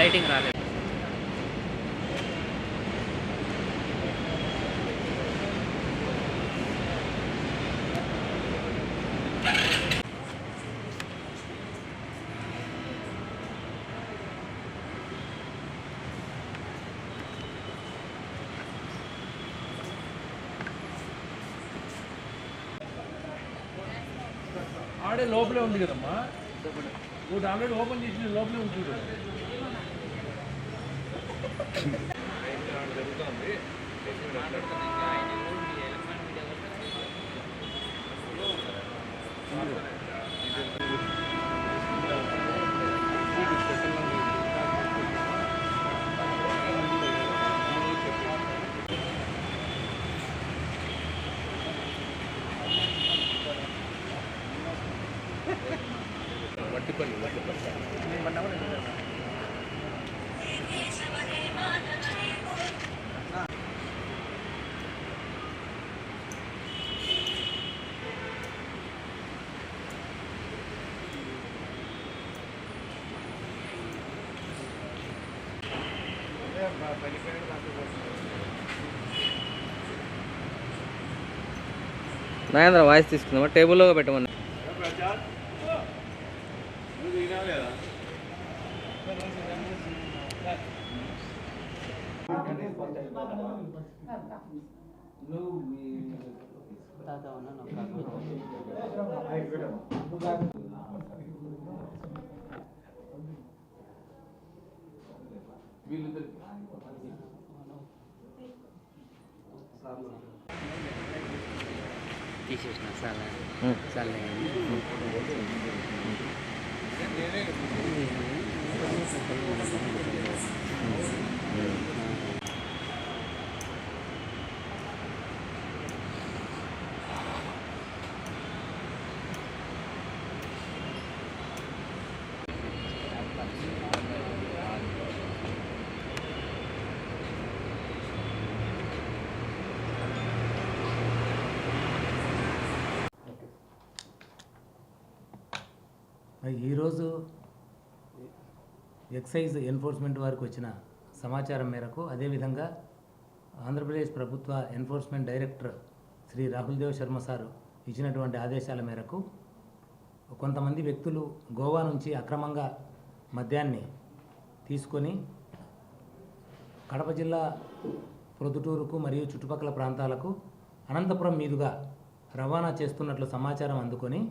Lighting రాలేదు. ఆడే లోపలే ఉంది కదమ్మా, నువ్వు ఆల్రెడీ ఓపెన్ చేసిన లోపలే ఉంటుంది. జరుగుతుంది. వట్టిపల్లి నాయంద్ర వాయిస్ తీసుకుందామా, టేబుల్లో పెట్టమని. తీసేసిన చాలా చాలా ఈరోజు ఎక్సైజ్ ఎన్ఫోర్స్మెంట్ వారికి వచ్చిన సమాచారం మేరకు, అదేవిధంగా ఆంధ్రప్రదేశ్ ప్రభుత్వ enforcement director Shri Rahul Dev Sharma sir ఇచ్చినటువంటి ఆదేశాల మేరకు కొంతమంది వ్యక్తులు గోవా నుంచి అక్రమంగా మద్యాన్ని తీసుకొని కడప జిల్లా ప్రొద్దుటూరుకు మరియు చుట్టుపక్కల ప్రాంతాలకు అనంతపురం మీదుగా రవాణా చేస్తున్నట్లు సమాచారం అందుకొని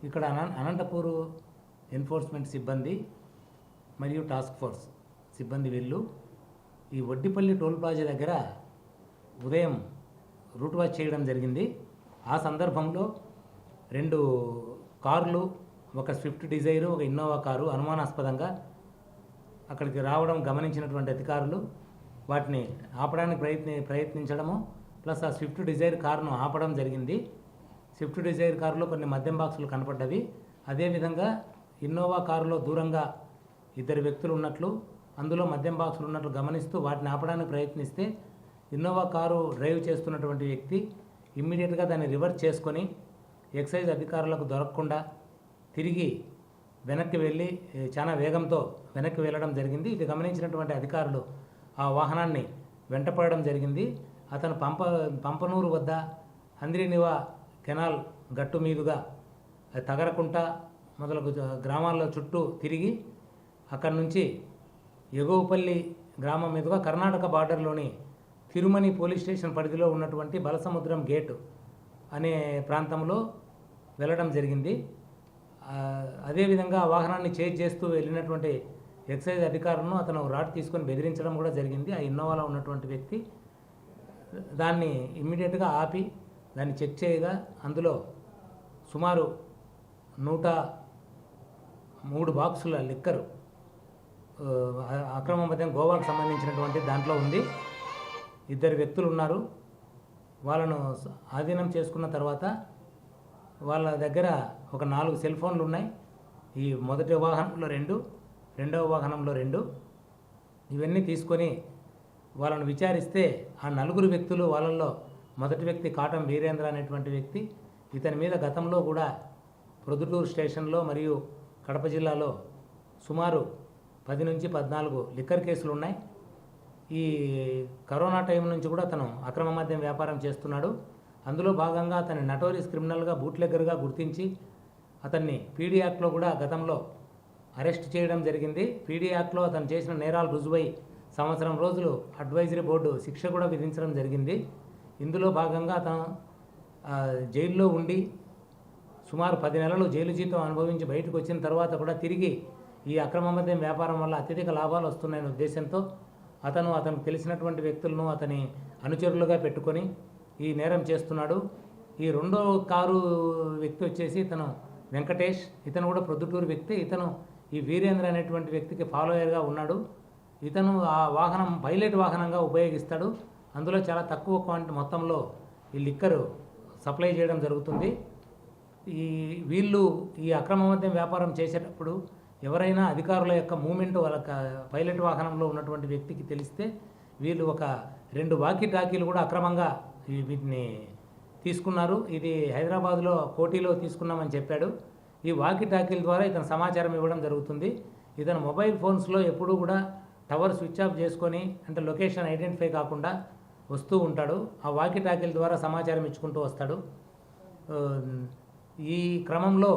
ఇక్కడ అనంతపూర్ ఎన్ఫోర్స్మెంట్ సిబ్బంది మరియు టాస్క్ ఫోర్స్ సిబ్బంది వీళ్ళు ఈ వడ్డిపల్లి టోల్ ప్లాజా దగ్గర ఉదయం రూట్ వాచ్ చేయడం జరిగింది. ఆ సందర్భంలో 2 కార్లు, ఒక స్విఫ్ట్ డిజైర్, ఒక ఇన్నోవా కారు అనుమానాస్పదంగా అక్కడికి రావడం గమనించినటువంటి అధికారులు వాటిని ఆపడానికి ప్రయత్నించడము, ప్లస్ ఆ స్విఫ్ట్ డిజైర్ కారును ఆపడం జరిగింది. స్విఫ్ట్ డిజైర్ కారులో కొన్ని మద్యం బాక్సులు కనపడ్డవి. అదేవిధంగా ఇన్నోవా కారులో దూరంగా 2 వ్యక్తులు ఉన్నట్లు, అందులో మద్యం బాక్సులు ఉన్నట్లు గమనిస్తూ వాటిని ఆపడానికి ప్రయత్నిస్తే ఇన్నోవా కారు డ్రైవ్ చేస్తున్నటువంటి వ్యక్తి ఇమ్మీడియట్గా దాన్ని రివర్స్ చేసుకొని ఎక్సైజ్ అధికారులకు దొరకకుండా తిరిగి వెనక్కి వెళ్ళి చాలా వేగంతో వెనక్కి వెళ్ళడం జరిగింది. ఇది గమనించినటువంటి అధికారులు ఆ వాహనాన్ని వెంటపడడం జరిగింది. అతను పంపనూరు వద్ద హంద్రీనివా కెనాల్ గట్టు మీదుగా తగరకుంట మొదలగు గ్రామాల్లో చుట్టూ తిరిగి అక్కడి నుంచి ఎగువపల్లి గ్రామం మీదుగా కర్ణాటక బార్డర్లోని తిరుమణి పోలీస్ స్టేషన్ పరిధిలో ఉన్నటువంటి బలసముద్రం గేటు అనే ప్రాంతంలో వెళ్ళడం జరిగింది. అదేవిధంగా వాహనాన్ని చేజ్ చేస్తూ వెళ్ళినటువంటి ఎక్సైజ్ అధికారులను అతను రాడ్ తీసుకొని బెదిరించడం కూడా జరిగింది. ఆ ఇన్నోవాలో ఉన్నటువంటి వ్యక్తి దాన్ని ఇమ్మీడియట్గా ఆపి దాన్ని చెక్ చేయగా అందులో సుమారు 103 బాక్సుల లిక్కరు అక్రమ మద్యం గోవాకు సంబంధించినటువంటి దాంట్లో ఉంది. 2 వ్యక్తులు ఉన్నారు. వాళ్ళను ఆధీనం చేసుకున్న తర్వాత వాళ్ళ దగ్గర ఒక 4 సెల్ ఫోన్లు ఉన్నాయి. ఈ మొదటి వాహనంలో 2, రెండవ వాహనంలో 2. ఇవన్నీ తీసుకొని వాళ్ళను విచారిస్తే ఆ 4 వ్యక్తులు, వాళ్ళల్లో మొదటి వ్యక్తి కాటం వీరేంద్ర అనేటువంటి వ్యక్తి, ఇతని మీద గతంలో కూడా ప్రొద్దుటూరు స్టేషన్లో మరియు కడప జిల్లాలో సుమారు 10 నుంచి 14 లిక్కర్ కేసులు ఉన్నాయి. ఈ కరోనా టైం నుంచి కూడా అతను అక్రమ మద్యం వ్యాపారం చేస్తున్నాడు. అందులో భాగంగా అతన్ని నటోరియస్ క్రిమినల్గా బూట్లెగ్గర్గా గుర్తించి అతన్ని పీడీ యాక్ట్లో కూడా గతంలో అరెస్ట్ చేయడం జరిగింది. పీడీ యాక్ట్లో అతను చేసిన నేరాలు రుజువై 1 సంవత్సరం రోజులు అడ్వైజరీ బోర్డు శిక్ష కూడా విధించడం జరిగింది. ఇందులో భాగంగా అతను జైల్లో ఉండి సుమారు 10 నెలలు జైలు జీతం అనుభవించి బయటకు వచ్చిన తర్వాత కూడా తిరిగి ఈ అక్రమ మద్యం వ్యాపారం వల్ల అత్యధిక లాభాలు వస్తున్నాయనే ఉద్దేశంతో అతనికి తెలిసినటువంటి వ్యక్తులను అతని అనుచరులుగా పెట్టుకొని ఈ నేరం చేస్తున్నాడు. ఈ రెండో కారు వ్యక్తి వచ్చేసి ఇతను వెంకటేష్. ఇతను కూడా ప్రొద్దుటూరు వ్యక్తి. ఇతను ఈ వీరేంద్ర అనేటువంటి వ్యక్తికి ఫాలోయర్గా ఉన్నాడు. ఇతను ఆ వాహనం పైలట్ వాహనంగా ఉపయోగిస్తాడు. అందులో చాలా తక్కువ క్వాంటిటీ మొత్తంలో ఈ లిక్కరు సప్లై చేయడం జరుగుతుంది. వీళ్ళు ఈ అక్రమ మద్యం వ్యాపారం చేసేటప్పుడు ఎవరైనా అధికారుల యొక్క మూమెంట్ వాళ్ళ పైలట్ వాహనంలో ఉన్నటువంటి వ్యక్తికి తెలిస్తే వీళ్ళు ఒక 2 వాకీ టాకీలు కూడా అక్రమంగా వీటిని తీసుకున్నారు. ఇది హైదరాబాద్లో కోటిలో తీసుకున్నామని చెప్పాడు. ఈ వాకీ టాకీల ద్వారా ఇతను సమాచారం ఇవ్వడం జరుగుతుంది. ఇతను మొబైల్ ఫోన్స్లో ఎప్పుడూ కూడా టవర్ స్విచ్ ఆఫ్ చేసుకొని అంటే లొకేషన్ ఐడెంటిఫై కాకుండా వస్తూ ఉంటాడు. ఆ వాకీ టాకీల ద్వారా సమాచారం ఇచ్చుకుంటూ వస్తాడు. ఈ క్రమంలో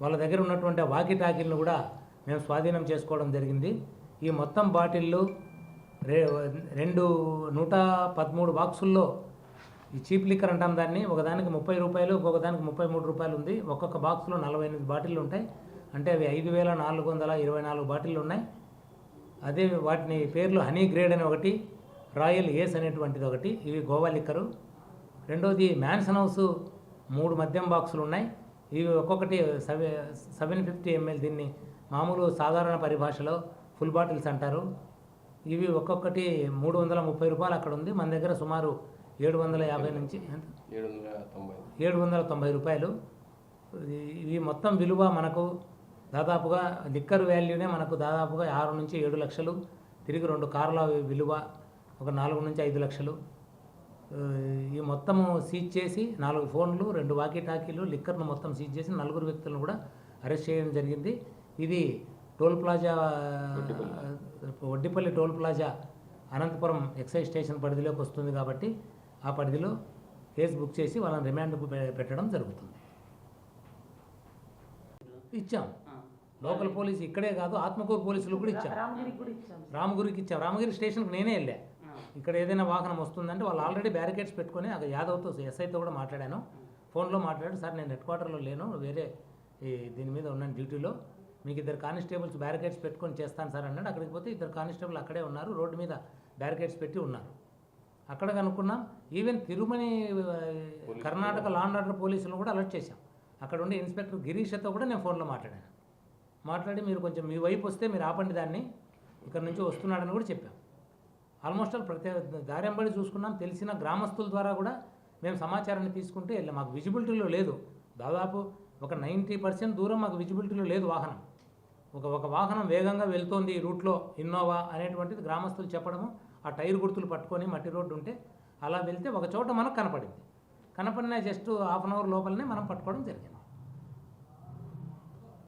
వాళ్ళ దగ్గర ఉన్నటువంటి వాకీ టాకీలను కూడా మేము స్వాధీనం చేసుకోవడం జరిగింది. ఈ మొత్తం బాటిళ్ళు 113 బాక్సుల్లో ఈ చీప్ లిక్కర్ అంటాం దాన్ని. ఒకదానికి 30 రూపాయలు, ఇంకొకదానికి 33 రూపాయలు ఉంది. ఒక్కొక్క బాక్స్లో 48 బాటిళ్ళు ఉంటాయి. అంటే అవి 5,424 బాటిళ్ళు ఉన్నాయి. అదే వాటిని పేర్లు హనీ గ్రేడ్ అని ఒకటి, రాయల్ ఏస్ అనేటువంటిది ఒకటి. ఇవి గోవా లిక్కరు. రెండోది మ్యాన్సన్ హౌస్ 3 మద్యం బాక్సులు ఉన్నాయి. ఇవి ఒక్కొక్కటి 750 ml. దీన్ని మామూలు సాధారణ పరిభాషలో ఫుల్ బాటిల్స్ అంటారు. ఇవి ఒక్కొక్కటి 330 రూపాయలు అక్కడ ఉంది. మన దగ్గర సుమారు 750 నుంచి 790 రూపాయలు. ఇవి మొత్తం విలువ మనకు దాదాపుగా లిక్కర్ వాల్యూనే మనకు దాదాపుగా 6 నుంచి 7 లక్షలు. తిరిగి 2 కార్ల విలువ ఒక 4 నుంచి 5 లక్షలు. ఈ మొత్తము సీజ్ చేసి 4 ఫోన్లు, 2 వాకీ టాకీలు, లిక్కర్ను మొత్తం సీజ్ చేసి 4 వ్యక్తులను కూడా అరెస్ట్ చేయడం జరిగింది. ఇది toll plaza Vaddipalli toll plaza Anantapuram excise station పరిధిలోకి వస్తుంది కాబట్టి ఆ పరిధిలో కేసు బుక్ చేసి వాళ్ళని రిమాండ్కు పెట్టడం జరుగుతుంది. ఇచ్చాం. లోకల్ పోలీసు ఇక్కడే కాదు, ఆత్మకూరు పోలీసులు కూడా ఇచ్చాం. రామగిరికి ఇచ్చాం. రామగిరి స్టేషన్కి నేనే వెళ్ళా. ఇక్కడ ఏదైనా వాహనం వస్తుందంటే వాళ్ళు ఆల్రెడీ బ్యారికేడ్స్ పెట్టుకొని అక్కడ యాదవ్తో ఎస్ఐతో కూడా మాట్లాడాను. ఫోన్లో మాట్లాడి, సార్ నేను హెడ్ క్వార్టర్లో లేను, వేరే దీని మీద ఉన్నాను డ్యూటీలో, మీకు 2 కానిస్టేబుల్స్ బ్యారికేడ్స్ పెట్టుకొని చేస్తాను సార్ అన్నాడు. అక్కడికి పోతే 2 కానిస్టేబుల్ అక్కడే ఉన్నారు, రోడ్డు మీద బ్యారికేడ్స్ పెట్టి ఉన్నారు. అక్కడ కనుక్కున్నాం. ఈవెన్ తిరుమని కర్ణాటక లా అండ్ ఆర్డర్ పోలీసులను కూడా అలర్ట్ చేశాం. అక్కడ ఉండే ఇన్స్పెక్టర్ గిరీష్తో కూడా నేను ఫోన్లో మాట్లాడి మీరు కొంచెం మీ వైపు వస్తే మీరు ఆపండి దాన్ని, ఇక్కడ నుంచి వస్తున్నాడని కూడా చెప్పాం. ఆల్మోస్ట్ ఆల్ దారెంబడి చూసుకున్నాం. తెలిసిన గ్రామస్తుల ద్వారా కూడా మేము సమాచారాన్ని తీసుకుంటే మాకు విజిబిలిటీలో లేదు. దాదాపు ఒక 90% దూరం మాకు విజిబిలిటీలో లేదు వాహనం. ఒక వాహనం వేగంగా వెళ్తోంది ఈ రూట్లో, ఇన్నోవా అనేటువంటిది గ్రామస్తులు చెప్పడము. ఆ టైర్ గుర్తులు పట్టుకొని మట్టి రోడ్డు ఉంటే అలా వెళ్తే ఒక చోట మనకు కనపడింది. కనపడిన జస్ట్ హాఫ్ అన్ అవర్ లోపలనే మనం పట్టుకోవడం జరిగింది.